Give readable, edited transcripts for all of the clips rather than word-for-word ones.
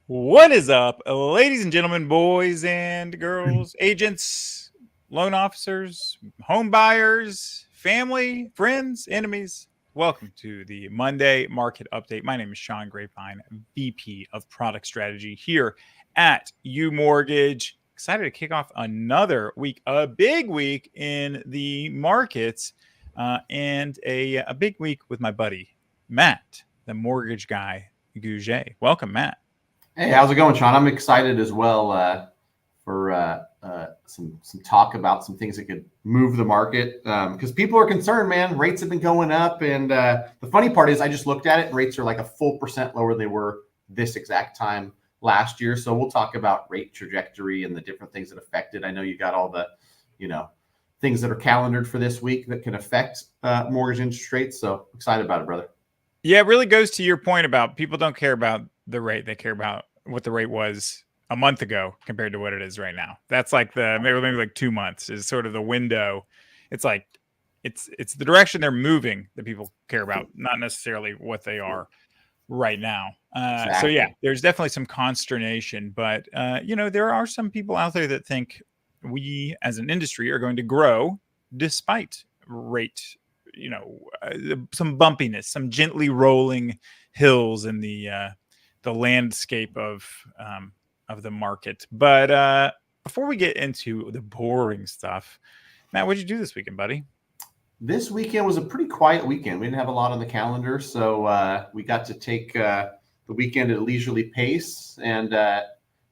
What is up, ladies and gentlemen, boys and girls, agents, loan officers, home buyers, family, friends, enemies? Welcome to the Monday Market Update. My name is Sean Grapevine, VP of Product Strategy here at UMortgage. Excited to kick off another week, a big week in the markets, and a big week with my buddy, Matt, the mortgage guy, Gouge. Welcome, Matt. Hey, how's it going, Sean? I'm excited as well for some talk about some things that could move the market because people are concerned, man. Rates have been going up, and the funny part is I just looked at it. Rates are like a full % lower than they were this exact time last year. So we'll talk about rate trajectory and the different things that affect it. I know you got all the, things that are calendared for this week that can affect mortgage interest rates. So excited about it, brother. Yeah, it really goes to your point about people don't care about the rate. They care about what the rate was a month ago compared to what it is right now. That's like maybe like 2 months is sort of the window. It's like it's the direction they're moving that people care about, not necessarily what they are right now. Exactly. So yeah, there's definitely some consternation, but there are some people out there that think we as an industry are going to grow despite rate, some bumpiness, some gently rolling hills in the landscape of the market. But before we get into the boring stuff, Matt, what'd you do this weekend, buddy? This weekend was a pretty quiet weekend. We didn't have a lot on the calendar, so we got to take the weekend at a leisurely pace. And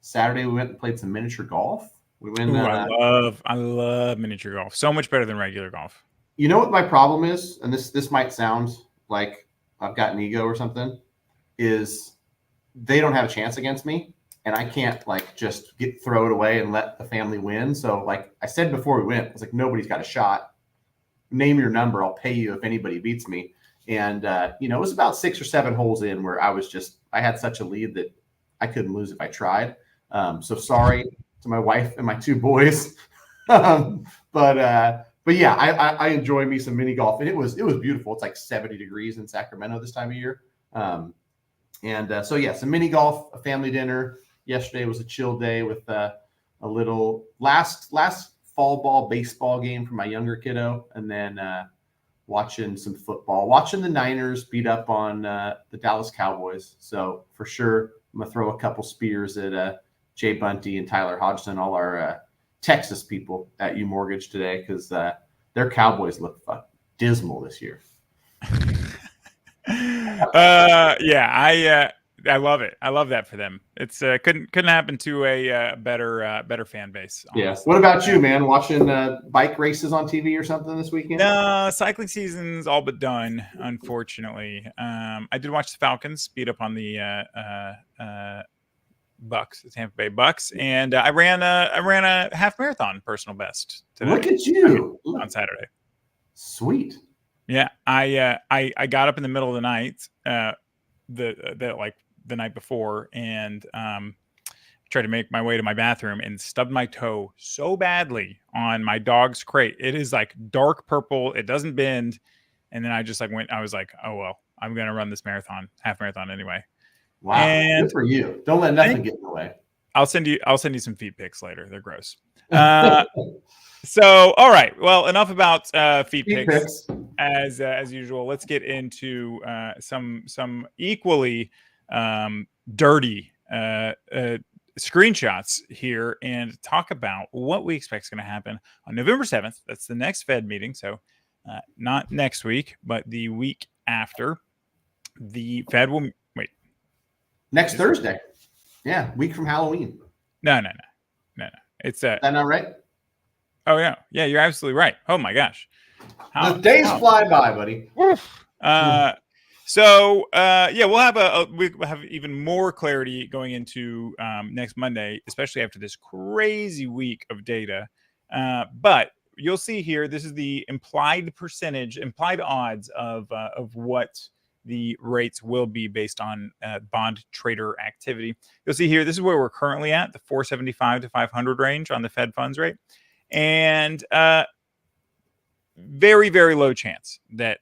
Saturday we went and played some miniature golf. We went. I love miniature golf. So much better than regular golf. You know what my problem is, and this might sound like I've got an ego or something, is they don't have a chance against me, and I can't just throw it away and let the family win. So like I said before we went, I was like, nobody's got a shot. Name your number, I'll pay you if anybody beats me. And it was about 6 or 7 holes in where I had such a lead that I couldn't lose if I tried. So sorry to my wife and my 2 boys, but yeah, I enjoy me some mini golf, and it was beautiful. It's like 70 degrees in Sacramento this time of year. So yeah, some mini golf, a family dinner. Yesterday was a chill day with a little last fall ball baseball game for my younger kiddo, and then watching some football, watching the Niners beat up on the Dallas Cowboys. So for sure, I'm gonna throw a couple spears at Jay Bunty and Tyler Hodgson, all our Texas people at UMortgage today, because their Cowboys look dismal this year. I love it. I love that for them. It's couldn't happen to a better fan base. Honestly. Yeah. What about you, man? Watching bike races on TV or something this weekend? No, cycling season's all but done, unfortunately. I did watch the Falcons beat up on the Bucks, the Tampa Bay Bucks, and I ran a half marathon personal best today. Look at you on Saturday. Sweet. Yeah, I got up in the middle of the night, the night before, and tried to make my way to my bathroom and stubbed my toe so badly on my dog's crate. It is like dark purple. It doesn't bend. And then I just I was like, oh, well, I'm going to run this half marathon anyway. Wow. And good for you. Don't let nothing get in the way. I'll send you some feet pics later. They're gross. So, all right. Well, enough about feet Feet picks picks. as usual. Let's get into some equally dirty screenshots here and talk about what we expect is going to happen on November 7th. That's the next Fed meeting. So, not next week, but the week after. The Fed will wait. Next Thursday. Yeah, week from Halloween. No. It's Is that not right? Oh yeah, you're absolutely right. Oh my gosh, The days fly by, buddy. Yeah, we'll have even more clarity going into next Monday, especially after this crazy week of data. But you'll see here, this is the implied odds of what the rates will be based on bond trader activity. You'll see here, this is where we're currently at, the 475 to 500 range on the Fed funds rate. And very, very low chance that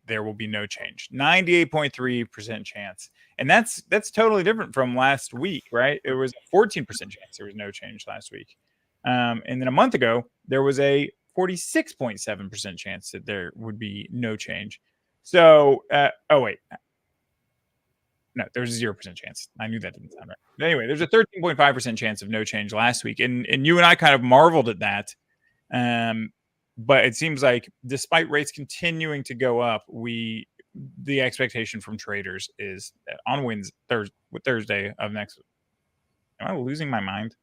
there will be no change. 98.3% chance. And that's totally different from last week, right? It was a 14% chance there was no change last week. And then a month ago, there was a 46.7% chance that there would be no change. So, oh, wait. No, there's a 0% chance. I knew that didn't sound right. But anyway, there's a 13.5% chance of no change last week. And you and I kind of marveled at that. But it seems like despite rates continuing to go up, the expectation from traders is that on Thursday of next. Am I losing my mind?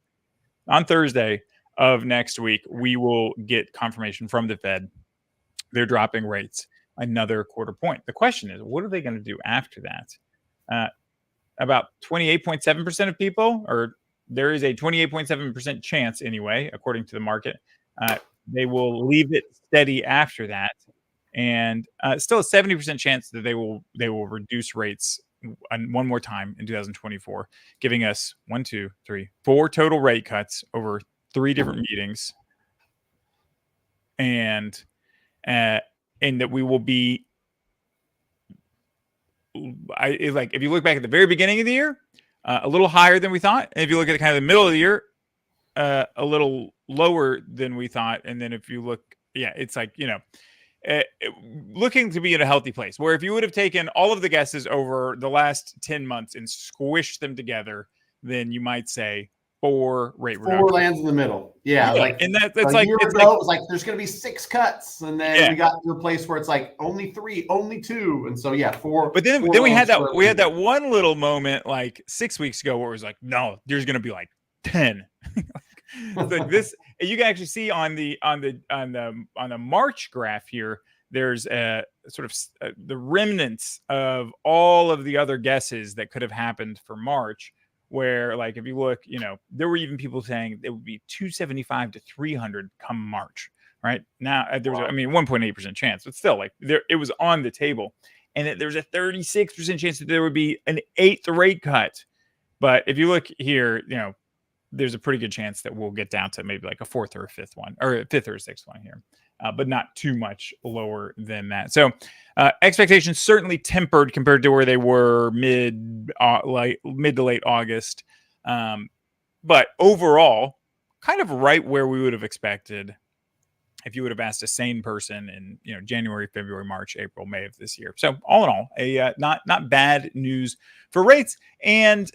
On Thursday of next week, we will get confirmation from the Fed. They're dropping rates another quarter point. The question is, what are they going to do after that? About 28.7% of people, or there is a 28.7% chance anyway, according to the market, they will leave it steady after that, and still a 70% chance that they will reduce rates one more time in 2024, giving us 4 total rate cuts over 3 different meetings, and that we will be. If you look back at the very beginning of the year, a little higher than we thought. And if you look at kind of the middle of the year, a little lower than we thought. And then if you look, it's like, looking to be in a healthy place where if you would have taken all of the guesses over the last 10 months and squished them together, then you might say 4 rate reductions. 4 lands in the middle. Yeah. Like, and that's a like, year ago, it was like, there's going to be 6 cuts. And then we got to a place where it's like only 3, only 2. And so, 4. But then we had that one little moment like 6 weeks ago where it was like, no, there's going to be like 10. Like this, you can actually see on the March graph here, there's a sort of the remnants of all of the other guesses that could have happened for March, where like if you look, there were even people saying it would be 275 to 300 come March. Right now, there was 1.8% chance, but still, like it was on the table, and there's a 36% chance that there would be an 8th rate cut. But if you look here, there's a pretty good chance that we'll get down to maybe like a 4th or a 5th one, or a 5th or a 6th one here, but not too much lower than that. So expectations certainly tempered compared to where they were mid to late August, but overall, kind of right where we would have expected if you would have asked a sane person in January, February, March, April, May of this year. So all in all, a not bad news for rates. And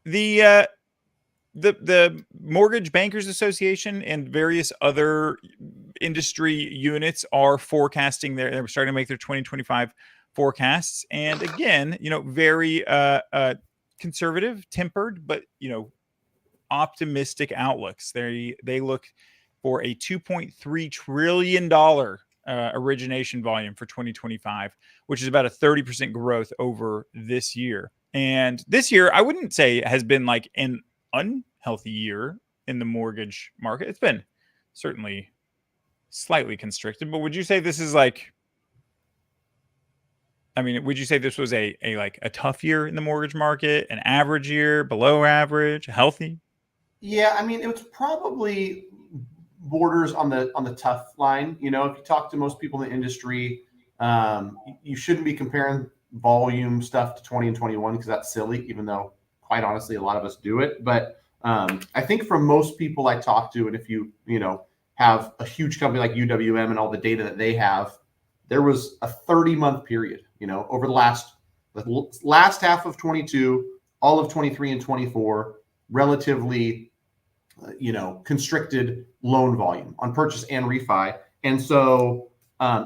the Mortgage Bankers Association and various other industry units are forecasting they're starting to make their 2025 forecasts. And again, very conservative, tempered, but optimistic outlooks. They look for a $2.3 trillion origination volume for 2025, which is about a 30% growth over this year. And this year, I wouldn't say has been like an unhealthy year in the mortgage market. It's been certainly slightly constricted, but would you say this is like, would you say this was a tough year in the mortgage market, an average year, below average, healthy? Yeah, it was probably borders on the tough line. If you talk to most people in the industry, you shouldn't be comparing volume stuff to 20 and 21 because that's silly, even though quite honestly, a lot of us do it. But I think for most people I talk to, and if you have a huge company like UWM and all the data that they have, there was a 30-month period, over the last half of 22, all of 23 and 24, relatively, constricted loan volume on purchase and refi. And so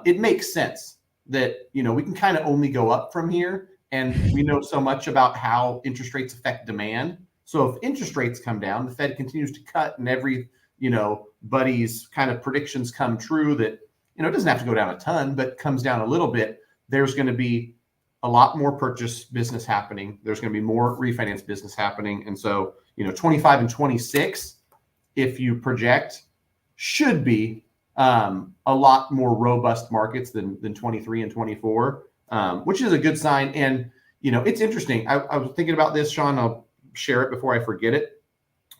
it makes sense that, we can kind of only go up from here. And we know so much about how interest rates affect demand. So if interest rates come down, the Fed continues to cut, and every, buddy's kind of predictions come true that, it doesn't have to go down a ton, but comes down a little bit. There's going to be a lot more purchase business happening. There's going to be more refinance business happening. And so, 25 and 26, if you project, should be a lot more robust markets than 23 and 24, which is a good sign. And, it's interesting. I was thinking about this, Sean. I'll share it before I forget it.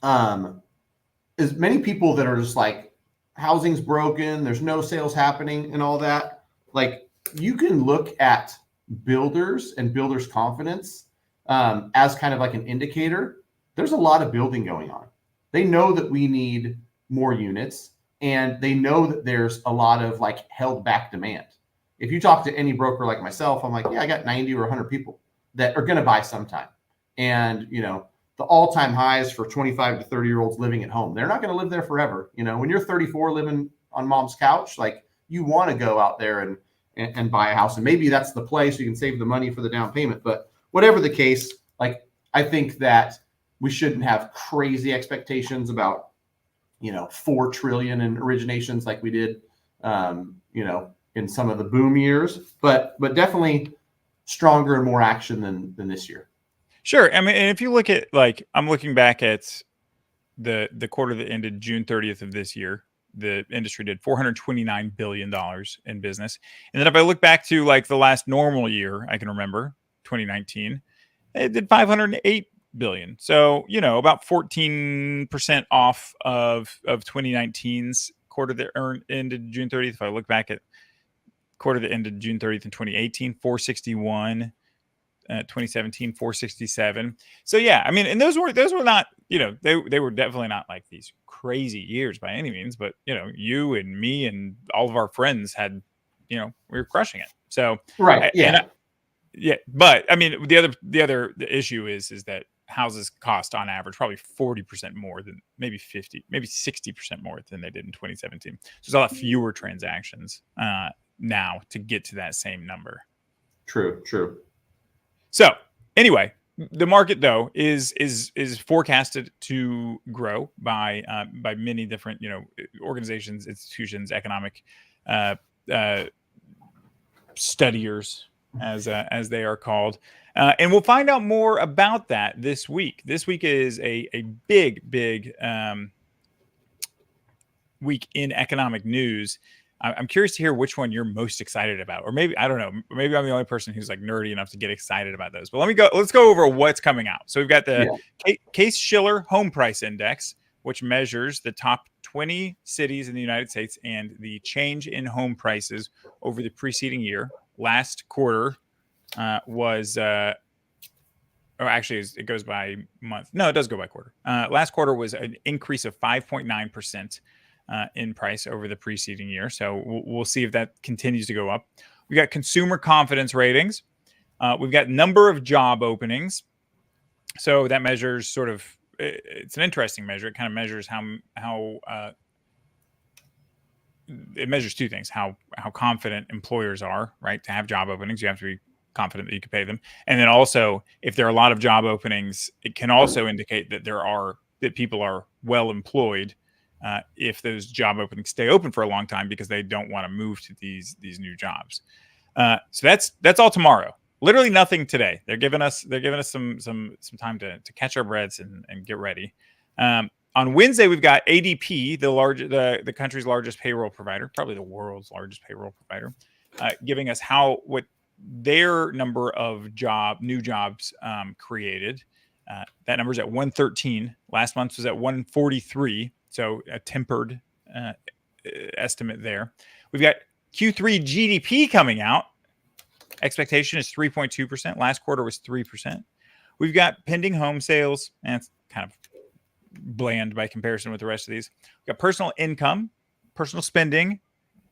As many people that are just like, housing's broken, there's no sales happening and all that. Like, you can look at builders and builders' confidence as kind of like an indicator. There's a lot of building going on. They know that we need more units, and they know that there's a lot of like held back demand. If you talk to any broker like myself, I'm like, yeah, I got 90 or 100 people that are going to buy sometime. And, the all-time highs for 25 to 30-year-olds living at home, they're not going to live there forever. When you're 34 living on mom's couch, like, you want to go out there and buy a house. And maybe that's the place so you can save the money for the down payment. But whatever the case, like, I think that we shouldn't have crazy expectations about, 4 trillion in originations like we did, in some of the boom years, but definitely stronger and more action than this year. Sure. I mean, and if you look at, like, I'm looking back at the quarter that ended June 30th of this year, the industry did $429 billion in business. And then if I look back to like the last normal year, I can remember 2019, it did 508 billion. So, about 14% off of 2019's quarter that ended June 30th. If I look back at quarter that ended June 30th in 2018, 461. 2017, 467. So yeah, I mean, and those were not, they were definitely not like these crazy years by any means, but you and me and all of our friends had, we were crushing it. So right, yeah, but I mean, the other issue is that houses cost on average probably 40% more than maybe 50, maybe 60% more than they did in 2017. So there's a lot fewer transactions now to get to that same number. True. So anyway, the market though is forecasted to grow by many different organizations, institutions, economic studiers as they are called, and we'll find out more about that this week. This week is a big week in economic news. I'm curious to hear which one you're most excited about, or maybe, I don't know, maybe I'm the only person who's like nerdy enough to get excited about those, but let's go over what's coming out. So we've got the Case-Shiller Home Price Index, which measures the top 20 cities in the United States and the change in home prices over the preceding year. Last quarter was, or actually it goes by month. No, it does go by quarter. Last quarter was an increase of 5.9%. In price over the preceding year. So we'll see if that continues to go up. We got consumer confidence ratings. We've got number of job openings. So that measures sort of, it's an interesting measure. It kind of measures how it measures two things: how confident employers are, right, to have job openings. You have to be confident that you can pay them. And then also, if there are a lot of job openings, it can also indicate that people are well employed. If those job openings stay open for a long time because they don't want to move to these new jobs. So that's all tomorrow. Literally nothing today. They're giving us some time to catch our breaths and get ready. On Wednesday, we've got ADP, the country's largest payroll provider, probably the world's largest payroll provider, giving us what their number of new jobs created. That number is at 113. Last month was at 143. So a tempered estimate there. We've got Q3 GDP coming out. Expectation is 3.2%. Last quarter was 3%. We've got pending home sales, and it's kind of bland by comparison with the rest of these. We've got personal income, personal spending,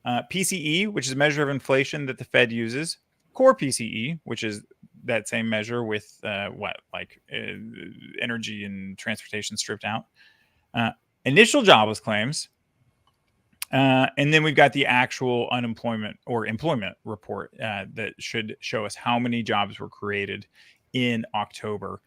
PCE, which is a measure of inflation that the Fed uses, core PCE, which is that same measure with energy and transportation stripped out, initial jobless claims, and then we've got the actual unemployment or employment report that should show us how many jobs were created in October.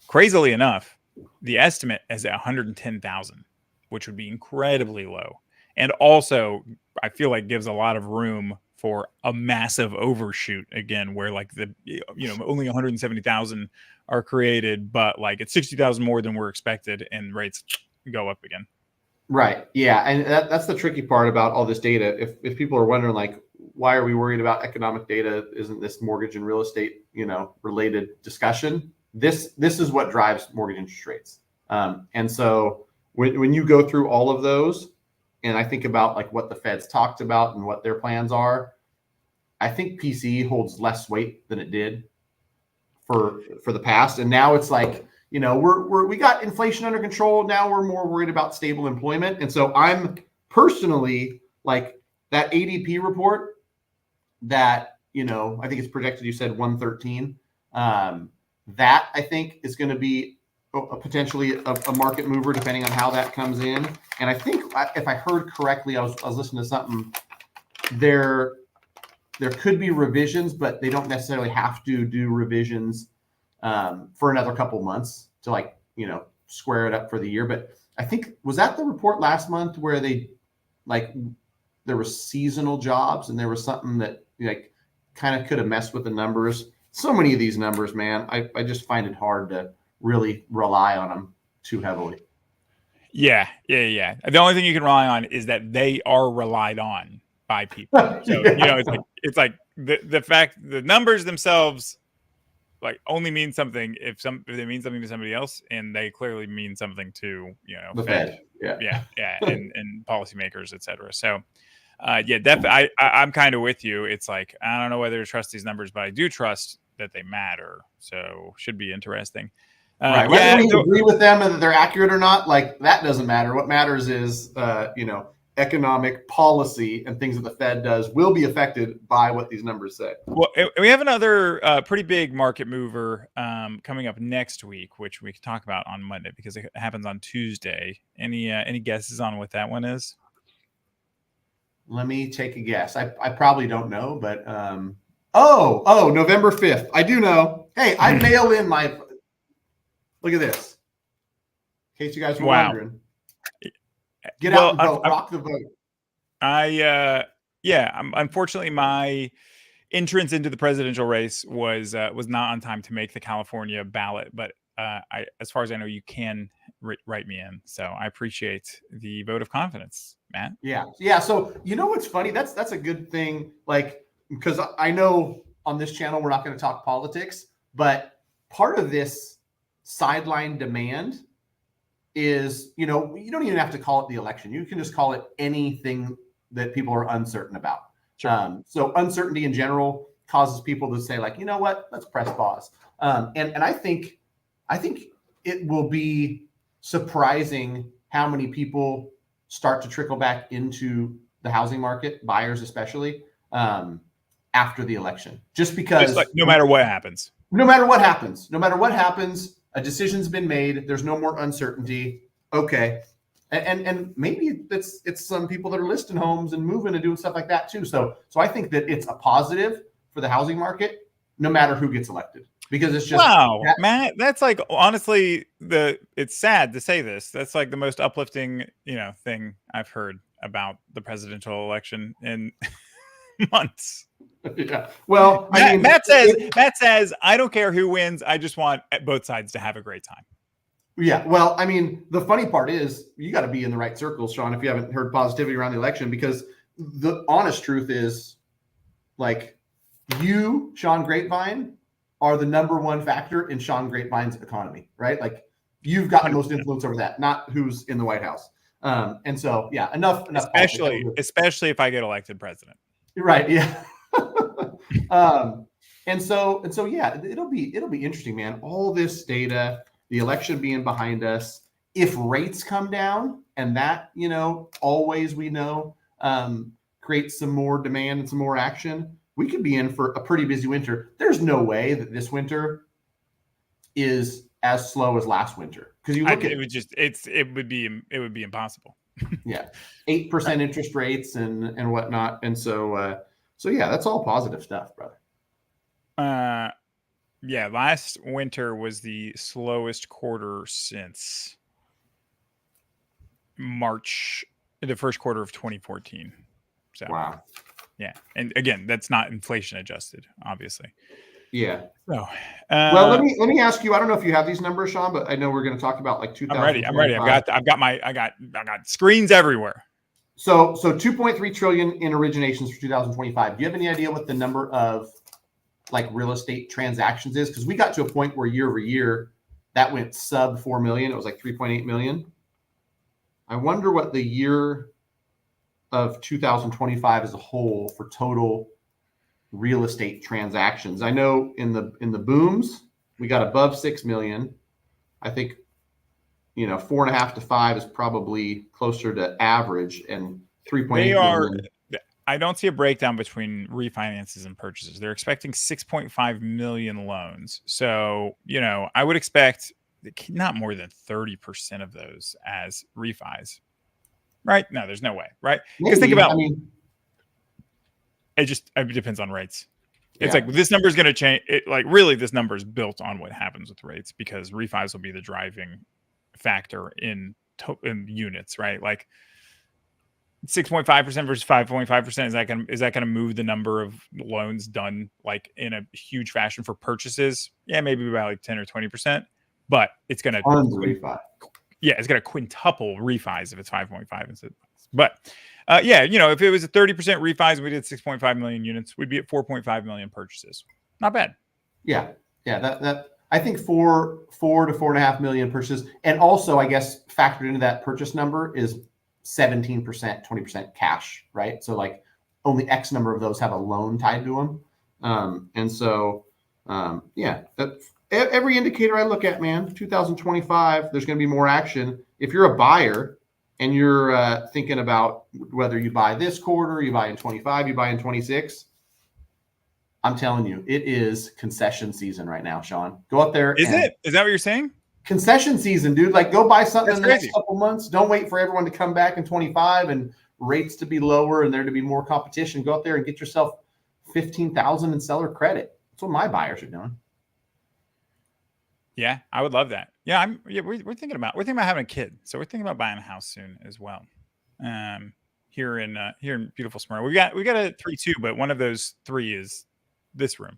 Crazily enough, the estimate is at 110,000, which would be incredibly low. And also, I feel like gives a lot of room for a massive overshoot again, where like only 170,000 are created, but like it's 60,000 more than were expected, and rates go up again. Right. Yeah. And that's the tricky part about all this data. If people are wondering, like, why are we worried about economic data? Isn't this mortgage and real estate, related discussion? This is what drives mortgage interest rates. And so when you go through all of those, and I think about like what the Fed's talked about and what their plans are, I think PCE holds less weight than it did for the past. And now it's like, we got inflation under control. Now we're more worried about stable employment. And so I'm personally like that ADP report that, I think it's projected, you said 113. That I think is going to be potentially a market mover depending on how that comes in. And I think if I heard correctly, I was listening to something there could be revisions, but they don't necessarily have to do revisions for another couple months to square it up for the year. But I think, was that the report last month where they there were seasonal jobs and there was something that kind of could have messed with the numbers? So many of these numbers, man, I just find it hard to really rely on them too heavily. Yeah. The only thing you can rely on is that they are relied on by people. So, it's like the fact the numbers themselves only mean something if they mean something to somebody else, and they clearly mean something to the Fed. and policymakers, etc. So I'm kind of with you. It's like, I don't know whether to trust these numbers, but I do trust that they matter. So should be interesting. Right. Whether we agree with them and that they're accurate or not, that doesn't matter. What matters is economic policy and things that the Fed does will be affected by what these numbers say. Well, we have another pretty big market mover coming up next week, which we can talk about on Monday because it happens on Tuesday. Any guesses on what that one is? Let me take a guess. I probably don't know, but November 5th. I do know. Hey, I mail in my. Look at this. In case you guys were wondering. Get out and vote. Rock the vote. Unfortunately, my entrance into the presidential race was not on time to make the California ballot, but as far as I know, you can write me in. So I appreciate the vote of confidence, Matt. Yeah. So what's funny? That's a good thing. Because I know on this channel we're not going to talk politics, but part of this sideline demand is, you don't even have to call it the election. You can just call it anything that people are uncertain about. Sure. So uncertainty in general causes people to say you know what, let's press pause. And I think it will be surprising how many people start to trickle back into the housing market, buyers especially, after the election, just because no matter what happens, a decision's been made. There's no more uncertainty. Okay. And maybe it's some people that are listing homes and moving and doing stuff like that too. So I think that it's a positive for the housing market, no matter who gets elected, because it's just Matt, that's honestly it's sad to say this. That's the most uplifting, thing I've heard about the presidential election in months. Yeah. Well, Matt says, I don't care who wins. I just want both sides to have a great time. Yeah. Well, the funny part is you got to be in the right circles, Sean, if you haven't heard positivity around the election, because the honest truth is you, Sean Grapevine, are the number one factor in Sean Grapevine's economy, right? You've got the most influence over that, not who's in the White House. And so, yeah, enough. Especially if I get elected president. Right. Yeah. And so, yeah, it'll be interesting, man. All this data, the election being behind us, if rates come down, and that, always we know creates some more demand and some more action, we could be in for a pretty busy winter. There's no way that this winter is as slow as last winter, because you look at it would be impossible. Yeah, 8% interest rates and whatnot, and so yeah, that's all positive stuff, brother. Yeah, last winter was the slowest quarter since March, the first quarter of 2014. So wow. Yeah, and again, that's not inflation adjusted, obviously. Yeah. So, well, let me ask you. I don't know if you have these numbers, Sean, but I know we're going to talk about like 2000. I'm ready. I got screens everywhere. So 2.3 trillion in originations for 2025. Do you have any idea what the number of like real estate transactions is? Because we got to a point where year over year that went sub 4 million. It was like 3.8 million. I wonder what the year of 2025 as a whole for total real estate transactions. I know in the booms we got above 6 million. I think 4.5 to 5 is probably closer to average, and 3.8 million. I don't see a breakdown between refinances and purchases. They're expecting 6.5 million loans. So, I would expect not more than 30% of those as refis. Right? No, there's no way. Right? Because think about, it depends on rates. It's like this number is going to change. Really, this number is built on what happens with rates, because refis will be the driving factor in units, right? Like 6.5% versus 5.5%. Is that going to move the number of loans done like in a huge fashion for purchases? Yeah, maybe by like 10 or 20%, but it's going to it's going to quintuple refis if it's 5.5 instead. But if it was a 30% refis and we did 6.5 million units, we'd be at 4.5 million purchases. Not bad. Yeah. That I think 4 to 4.5 million purchases, and also I guess factored into that purchase number is 17%, 20% cash, right? So like only X number of those have a loan tied to them, and so that every indicator I look at, man, 2025, there's going to be more action. If you're a buyer and you're thinking about whether you buy this quarter, you buy in 25, you buy in 26, I'm telling you, it is concession season right now, Sean. Go up there. Is that what you're saying? Concession season, dude. Like, go buy something in the next couple months. Don't wait for everyone to come back in 25 and rates to be lower and there to be more competition. Go out there and get yourself $15,000 in seller credit. That's what my buyers are doing. Yeah, I would love that. Yeah, we're thinking about having a kid, so we're thinking about buying a house soon as well. Here in beautiful Smyrna, we got a 3-2, but one of those 3 is this room,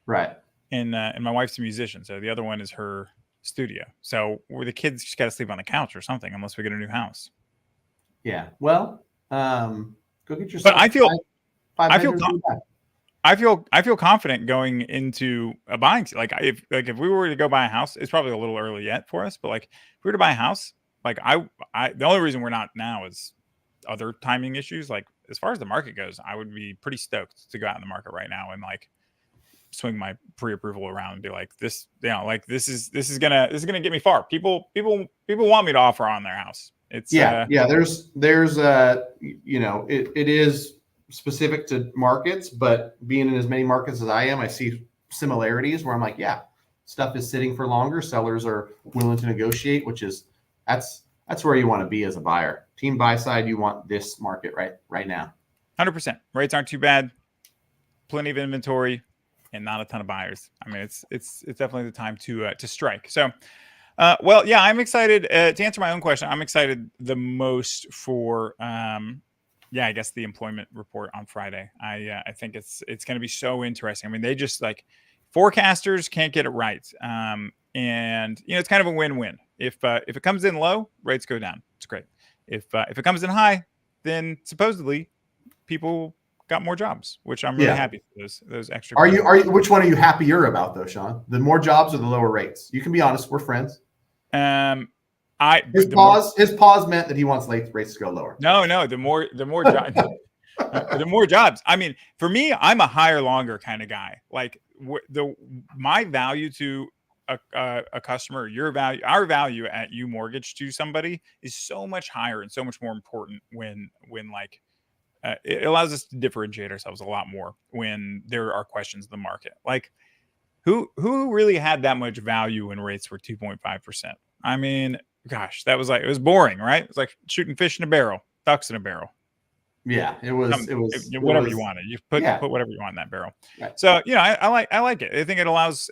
right? And my wife's a musician, so the other one is her studio. So the kids just got to sleep on the couch or something, unless we get a new house. Yeah. Well, go get yourself. But I feel confident going into a buying. If we were to go buy a house, it's probably a little early yet for us. But like if we were to buy a house, like the only reason we're not now is other timing issues. Like as far as the market goes, I would be pretty stoked to go out in the market right now and like swing my pre-approval around and be like, this is gonna get me far. People want me to offer on their house. It's there's it is specific to markets, but being in as many markets as I am, I see similarities where I'm like, yeah, stuff is sitting for longer. Sellers are willing to negotiate, which is that's where you want to be as a buyer. Team buy side, you want this market right now. 100%. Rates aren't too bad. Plenty of inventory and not a ton of buyers. I mean, it's definitely the time to strike. So, I'm excited to answer my own question. I'm excited the most for I guess the employment report on Friday. I think it's going to be so interesting. I mean, they just like forecasters can't get it right. And it's kind of a win-win. If it comes in low, rates go down. It's great. If it comes in high, then supposedly people got more jobs, which I'm really happy for those extra. Are you which one are you happier about though, Sean? The more jobs or the lower rates? You can be honest. We're friends. His pause meant that he wants rates to go lower. No, the more jobs, the more jobs. I mean, for me, I'm a higher, longer kind of guy. Like my value to a customer, our value at U Mortgage to somebody is so much higher and so much more important when like it allows us to differentiate ourselves a lot more when there are questions in the market. Like who really had that much value when rates were 2.5%? I mean, gosh, that was like, it was boring, right? It's like shooting fish in a barrel, ducks in a barrel. Yeah, it was Whatever you wanted. You put whatever you want in that barrel. Right. So, you know, I like it. I think it allows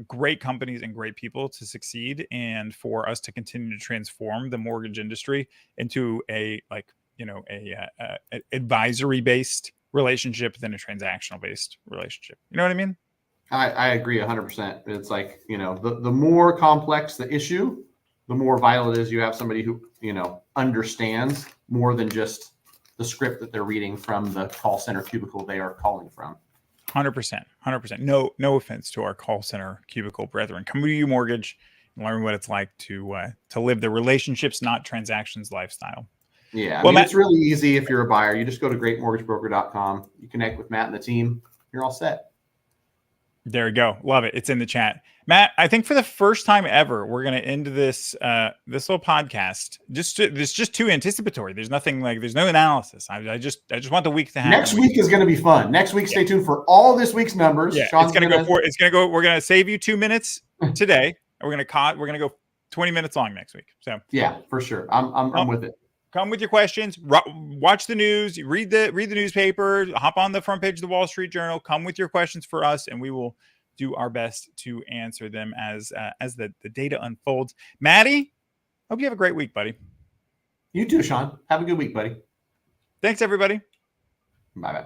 great companies and great people to succeed, and for us to continue to transform the mortgage industry into a advisory based relationship than a transactional based relationship. You know what I mean? I agree 100%. It's like, the more complex the issue, the more vital it is you have somebody who, understands more than just the script that they're reading from the call center cubicle they are calling from. 100%. No offense to our call center cubicle brethren. Come to U Mortgage and learn what it's like to live the relationships, not transactions lifestyle. Yeah, I mean, it's really easy if you're a buyer. You just go to greatmortgagebroker.com. You connect with Matt and the team. You're all set. There we go. Love it. It's in the chat. Matt, I think for the first time ever, we're going to end this this little podcast. It's just too anticipatory. There's nothing like, there's no analysis. I just want the week to happen. Next week is going to be fun. Next week, stay tuned for all this week's numbers. Yeah, it's going to go. We're going to save you 2 minutes today. And we're going to go 20 minutes long next week. So yeah, for sure. I'm with it. Come with your questions. Watch the news. Read the newspaper. Hop on the front page of the Wall Street Journal. Come with your questions for us, and we will do our best to answer them as the data unfolds. Maddie, hope you have a great week, buddy. You too, Sean. Have a good week, buddy. Thanks, everybody. Bye-bye.